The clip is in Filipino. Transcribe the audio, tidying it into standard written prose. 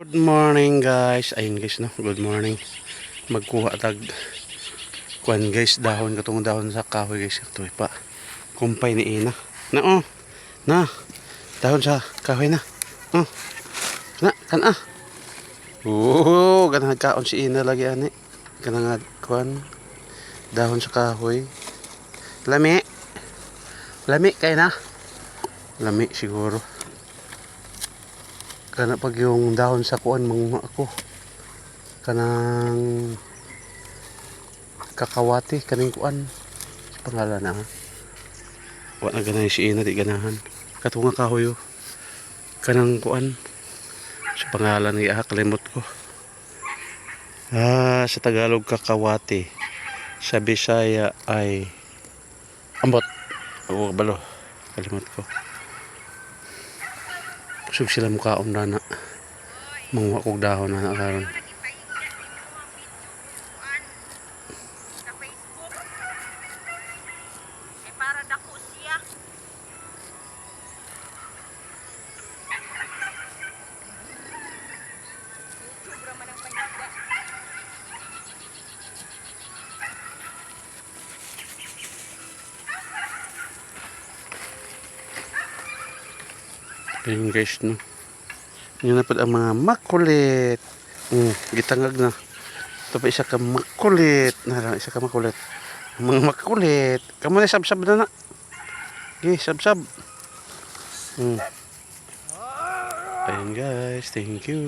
Good morning guys. Ayun guys no. Good morning. Magkuha tag kuan guys dahon katong dahon sa kahoy guys. Ito pa. Kumpay ni Ina. Na oh. Na. Dahon sa kahoy na. Oh. Kana. Ganang kaon si Ina lagi ani. Kanang kuan dahon sa kahoy. Lami. Lami kay na. Lami siguro. Kana pag yung dahon sa kuan mga ako. Kanang kakawati kaning kuan sa pangalan na wa na ganay si Ina di ganahan katunga kahoy kanang kuan sa pangalan ni kalimot ko sa Tagalog kakawati sa Bisaya ay ambot o balo kalimot ko kusog sila mukaon na mga kog dahon na karon. Para dako siya. Sobra man ang pahiga. Ayun guys no. Yun na po ang mga makulit. Gitangag na. Ito pa isa ka makulit. Isa ka makulit. Mga makulit. Kamu na sab-sab na na. Okay, sab-sab. Ayun guys. Thank you.